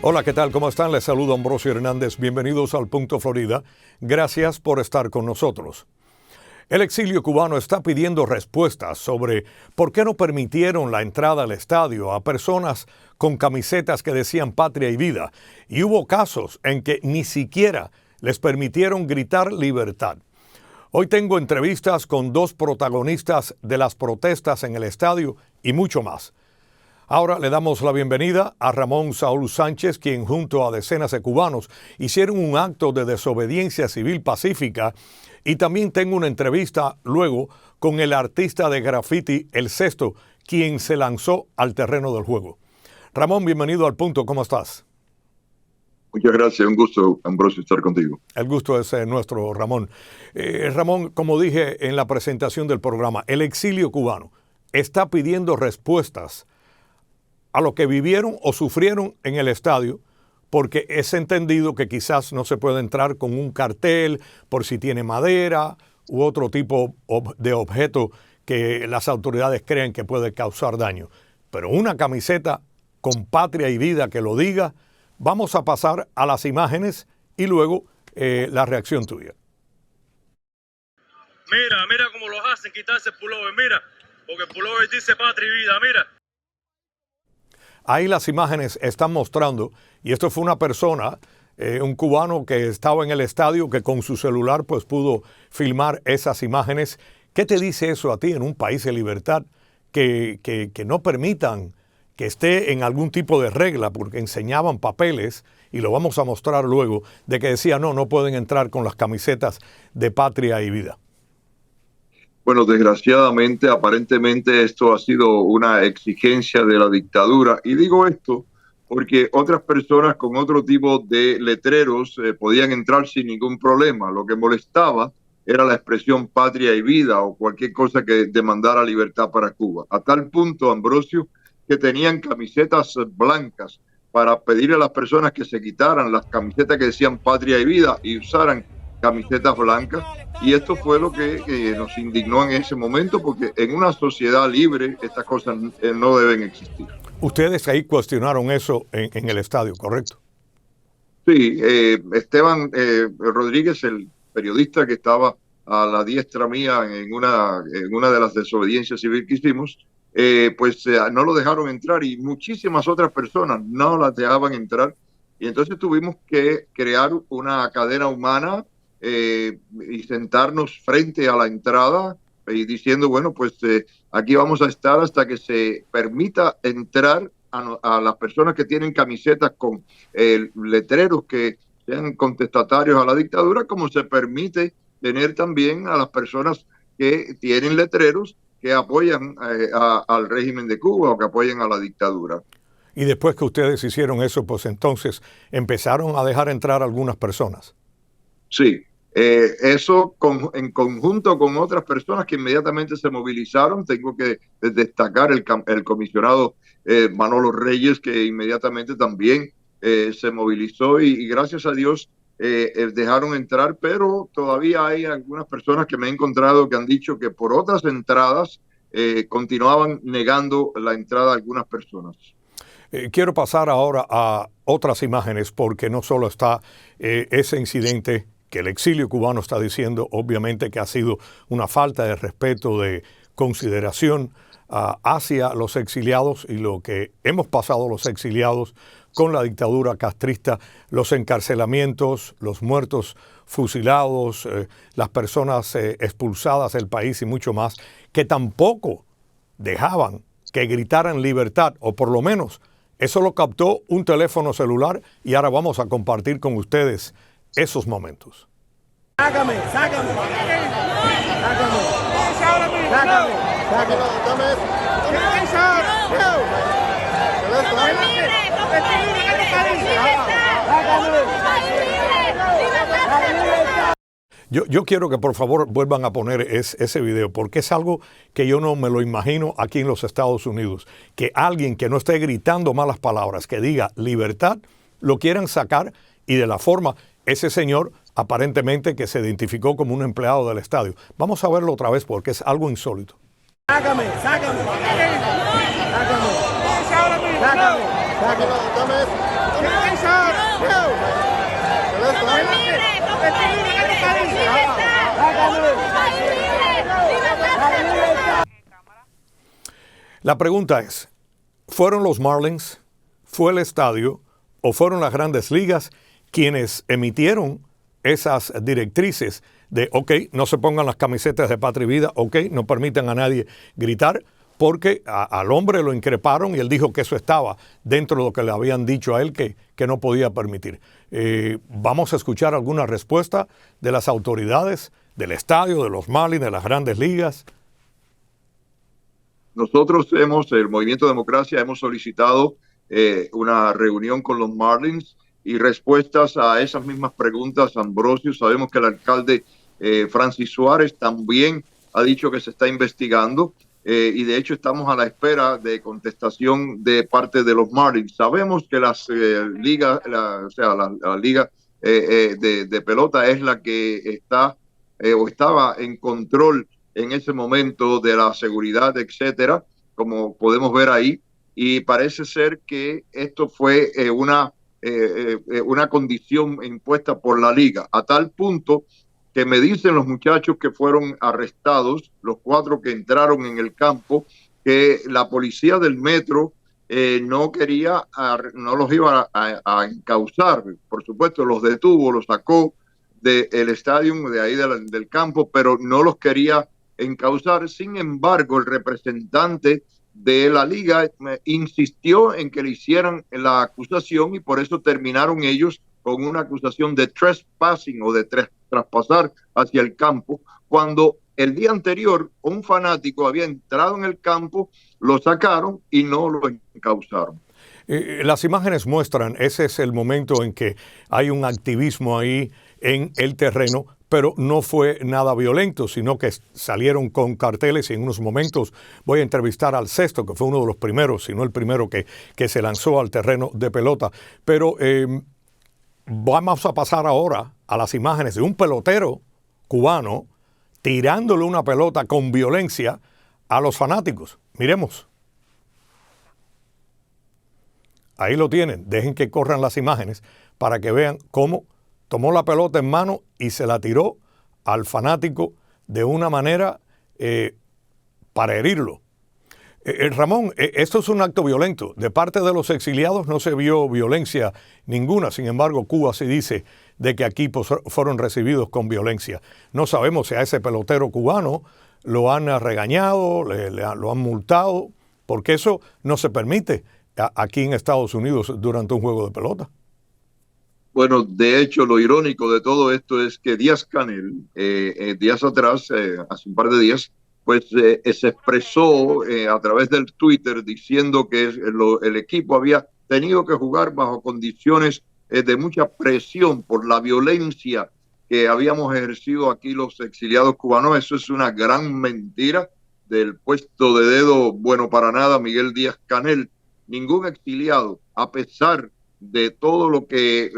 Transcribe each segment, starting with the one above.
Hola, ¿qué tal? ¿Cómo están? Les saludo Ambrosio Hernández. Bienvenidos al Punto Florida. Gracias por estar con nosotros. El exilio cubano está pidiendo respuestas sobre por qué no permitieron la entrada al estadio a personas con camisetas que decían patria y vida. Y hubo casos en que ni siquiera les permitieron gritar libertad. Hoy tengo entrevistas con dos protagonistas de las protestas en el estadio y mucho más. Ahora le damos la bienvenida a Ramón Saúl Sánchez, quien junto a decenas de cubanos hicieron un acto de desobediencia civil pacífica, y también tengo una entrevista luego con el artista de graffiti El Cesto, quien se lanzó al terreno del juego. Ramón, bienvenido al Punto, ¿cómo estás? Muchas gracias, un gusto, Ambrosio, estar contigo. El gusto es nuestro, Ramón. Ramón, como dije en la presentación del programa, el exilio cubano está pidiendo respuestas a lo que vivieron o sufrieron en el estadio, porque es entendido que quizás no se puede entrar con un cartel por si tiene madera u otro tipo de objeto que las autoridades creen que puede causar daño. Pero una camiseta con patria y vida que lo diga. Vamos a pasar a las imágenes y luego la reacción tuya. Mira cómo los hacen quitarse el pullover, mira, porque el pullover dice patria y vida, mira. Ahí las imágenes están mostrando, y esto fue una persona, un cubano que estaba en el estadio, que con su celular pues pudo filmar esas imágenes. ¿Qué te dice eso a ti en un país de libertad que no permitan que esté en algún tipo de regla, porque enseñaban papeles, y lo vamos a mostrar luego, de que decía no pueden entrar con las camisetas de patria y vida? Bueno, desgraciadamente, aparentemente esto ha sido una exigencia de la dictadura. Y digo esto porque otras personas con otro tipo de letreros podían entrar sin ningún problema. Lo que molestaba era la expresión patria y vida o cualquier cosa que demandara libertad para Cuba. A tal punto, Ambrosio, que tenían camisetas blancas para pedirle a las personas que se quitaran las camisetas que decían patria y vida y usaran camisetas blancas. Y esto fue lo que nos indignó en ese momento, porque en una sociedad libre estas cosas no deben existir. Ustedes ahí cuestionaron eso en el estadio, ¿correcto? Sí, Esteban Rodríguez, el periodista que estaba a la diestra mía en una de las desobediencias civiles que hicimos, no lo dejaron entrar, y muchísimas otras personas no las dejaban entrar. Y entonces tuvimos que crear una cadena humana y sentarnos frente a la entrada y diciendo, bueno, aquí vamos a estar hasta que se permita entrar a las personas que tienen camisetas con letreros que sean contestatarios a la dictadura, como se permite tener también a las personas que tienen letreros que apoyan al régimen de Cuba o que apoyan a la dictadura. Y después que ustedes hicieron eso, pues entonces empezaron a dejar entrar algunas personas. Sí, eso en conjunto con otras personas que inmediatamente se movilizaron. Tengo que destacar el comisionado Manolo Reyes, que inmediatamente también se movilizó y gracias a Dios dejaron entrar, pero todavía hay algunas personas que me he encontrado que han dicho que por otras entradas continuaban negando la entrada a algunas personas. Quiero pasar ahora a otras imágenes, porque no solo está ese incidente que el exilio cubano está diciendo, obviamente, que ha sido una falta de respeto, de consideración hacia los exiliados y lo que hemos pasado los exiliados con la dictadura castrista, los encarcelamientos, los muertos fusilados, las personas expulsadas del país y mucho más, que tampoco dejaban que gritaran libertad, o por lo menos eso lo captó un teléfono celular, y ahora vamos a compartir con ustedes esos momentos. Sácame. Yo quiero que por favor vuelvan a poner ese video, porque es algo que yo no me lo imagino aquí en los Estados Unidos. Que alguien que no esté gritando malas palabras, que diga libertad, lo quieran sacar, y de la forma, ese señor aparentemente que se identificó como un empleado del estadio. Vamos a verlo otra vez porque es algo insólito. Sácame. La pregunta es, ¿fueron los Marlins, fue el estadio o fueron las grandes ligas quienes emitieron esas directrices de, ok, no se pongan las camisetas de Patria y Vida, ok, no permitan a nadie gritar, porque al hombre lo increparon y él dijo que eso estaba dentro de lo que le habían dicho a él que no podía permitir? Vamos a escuchar alguna respuesta de las autoridades del estadio, de los Marlins, de las grandes ligas. Nosotros el Movimiento Democracia, hemos solicitado una reunión con los Marlins y respuestas a esas mismas preguntas. Ambrosio, sabemos que el alcalde Francis Suárez también ha dicho que se está investigando y de hecho estamos a la espera de contestación de parte de los Marlins. Sabemos que las ligas, la liga de pelota es la que está o estaba en control en ese momento de la seguridad, etcétera, como podemos ver ahí, y parece ser que esto fue una condición impuesta por la liga, a tal punto que me dicen los muchachos que fueron arrestados, los 4 que entraron en el campo, que la policía del metro no los iba a encauzar. Por supuesto, los detuvo, los sacó del estadio, de ahí del campo, pero no los quería encauzar. Sin embargo, el representante de la liga insistió en que le hicieran la acusación y por eso terminaron ellos con una acusación de trespassing o de traspasar hacia el campo, cuando el día anterior un fanático había entrado en el campo, lo sacaron y no lo encauzaron. Las imágenes muestran, ese es el momento en que hay un activismo ahí en el terreno, pero no fue nada violento, sino que salieron con carteles y en unos momentos voy a entrevistar al sexto, que fue uno de los primeros, si no el primero que se lanzó al terreno de pelota. Pero vamos a pasar ahora a las imágenes de un pelotero cubano tirándole una pelota con violencia a los fanáticos. Miremos. Ahí lo tienen, dejen que corran las imágenes para que vean cómo tomó la pelota en mano y se la tiró al fanático de una manera para herirlo. Ramón, esto es un acto violento. De parte de los exiliados no se vio violencia ninguna. Sin embargo, Cuba sí dice de que aquí fueron recibidos con violencia. No sabemos si a ese pelotero cubano lo han regañado, lo han multado, porque eso no se permite aquí en Estados Unidos durante un juego de pelota. Bueno, de hecho, lo irónico de todo esto es que Díaz-Canel, días atrás, hace un par de días, pues se expresó a través del Twitter diciendo que el equipo había tenido que jugar bajo condiciones de mucha presión por la violencia que habíamos ejercido aquí los exiliados cubanos. Eso es una gran mentira del puesto de dedo bueno para nada, Miguel Díaz-Canel. Ningún exiliado, a pesar de todo lo que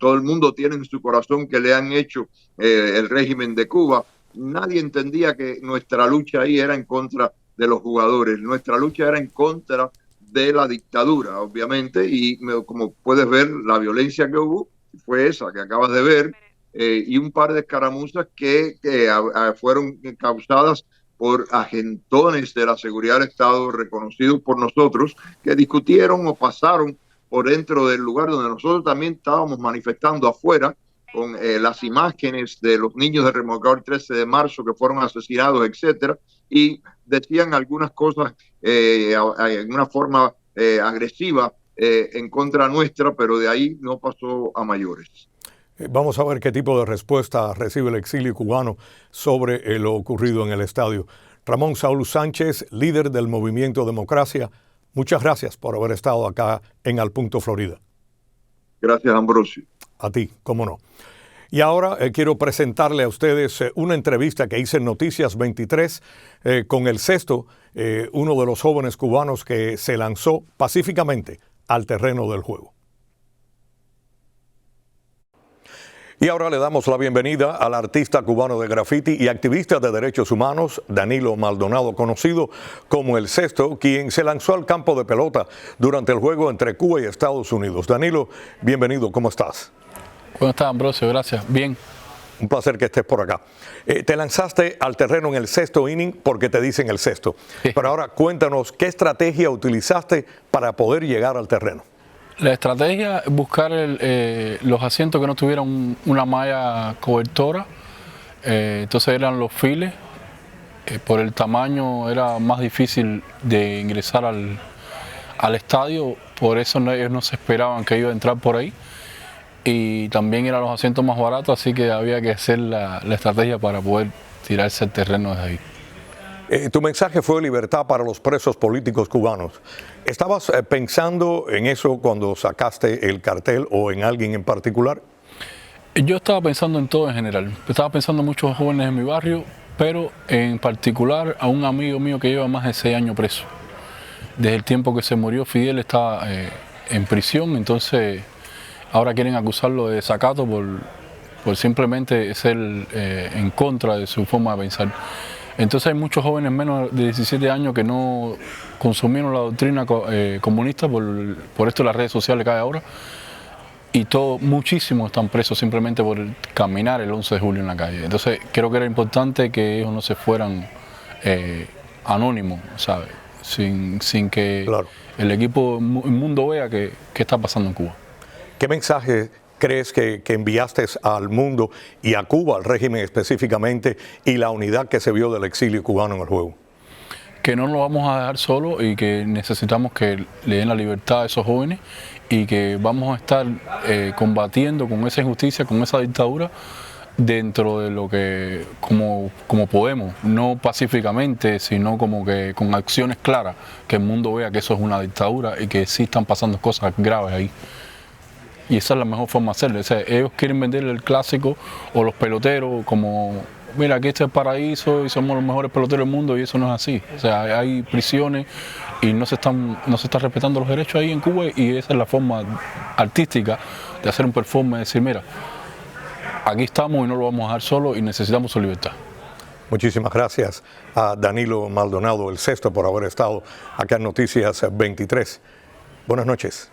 todo el mundo tiene en su corazón que le han hecho el régimen de Cuba, nadie entendía que nuestra lucha ahí era en contra de los jugadores, nuestra lucha era en contra de la dictadura, obviamente, y como puedes ver, la violencia que hubo fue esa que acabas de ver, y un par de escaramuzas que fueron causadas por agentones de la seguridad del Estado reconocidos por nosotros, que discutieron o pasaron por dentro del lugar donde nosotros también estábamos manifestando afuera, con las imágenes de los niños del remolcador 13 de marzo que fueron asesinados, etcétera, y decían algunas cosas en una forma agresiva en contra nuestra, pero de ahí no pasó a mayores. Vamos a ver qué tipo de respuesta recibe el exilio cubano sobre lo ocurrido en el estadio. Ramón Saúl Sánchez, líder del Movimiento Democracia, muchas gracias por haber estado acá en Al Punto Florida. Gracias, Ambrosio. A ti, cómo no. Y ahora quiero presentarle a ustedes una entrevista que hice en Noticias 23 con el sexto, uno de los jóvenes cubanos que se lanzó pacíficamente al terreno del juego. Y ahora le damos la bienvenida al artista cubano de graffiti y activista de derechos humanos, Danilo Maldonado, conocido como El Cesto, quien se lanzó al campo de pelota durante el juego entre Cuba y Estados Unidos. Danilo, bienvenido, ¿cómo estás? ¿Cómo estás, Ambrosio? Gracias. Bien. Un placer que estés por acá. Te lanzaste al terreno en el sexto inning porque te dicen el sexto. Pero ahora cuéntanos, ¿qué estrategia utilizaste para poder llegar al terreno? La estrategia es buscar los asientos que no tuvieran una malla cobertora. Entonces eran los files. Por el tamaño era más difícil de ingresar al estadio. Por eso ellos no se esperaban que iba a entrar por ahí. Y también eran los asientos más baratos, así que había que hacer la estrategia para poder tirarse el terreno desde ahí. Tu mensaje fue libertad para los presos políticos cubanos. ¿Estabas pensando en eso cuando sacaste el cartel o en alguien en particular? Yo estaba pensando en todo en general. Estaba pensando en muchos jóvenes en mi barrio, pero en particular a un amigo mío que lleva más de 6 años preso. Desde el tiempo que se murió Fidel estaba en prisión, entonces ahora quieren acusarlo de desacato por simplemente ser en contra de su forma de pensar. Entonces hay muchos jóvenes menos de 17 años que no consumieron la doctrina comunista por esto de las redes sociales que hay ahora. Y muchísimos están presos simplemente por caminar el 11 de julio en la calle. Entonces creo que era importante que ellos no se fueran anónimos, ¿sabes? Sin que el equipo, el mundo vea qué está pasando en Cuba. ¿Qué mensaje crees que enviaste al mundo y a Cuba, al régimen específicamente, y la unidad que se vio del exilio cubano en el juego? Que no nos vamos a dejar solos y que necesitamos que le den la libertad a esos jóvenes y que vamos a estar combatiendo con esa injusticia, con esa dictadura, dentro de lo que, como podemos, no pacíficamente, sino como que con acciones claras, que el mundo vea que eso es una dictadura y que sí están pasando cosas graves ahí. Y esa es la mejor forma de hacerlo. O sea, ellos quieren vender el clásico o los peloteros como, mira, aquí está el paraíso y somos los mejores peloteros del mundo, y eso no es así. O sea, hay prisiones y no se están respetando los derechos ahí en Cuba, y esa es la forma artística de hacer un performance, de decir, mira, aquí estamos y no lo vamos a dejar solo y necesitamos su libertad. Muchísimas gracias a Danilo Maldonado, El Cesto, por haber estado acá en Noticias 23. Buenas noches.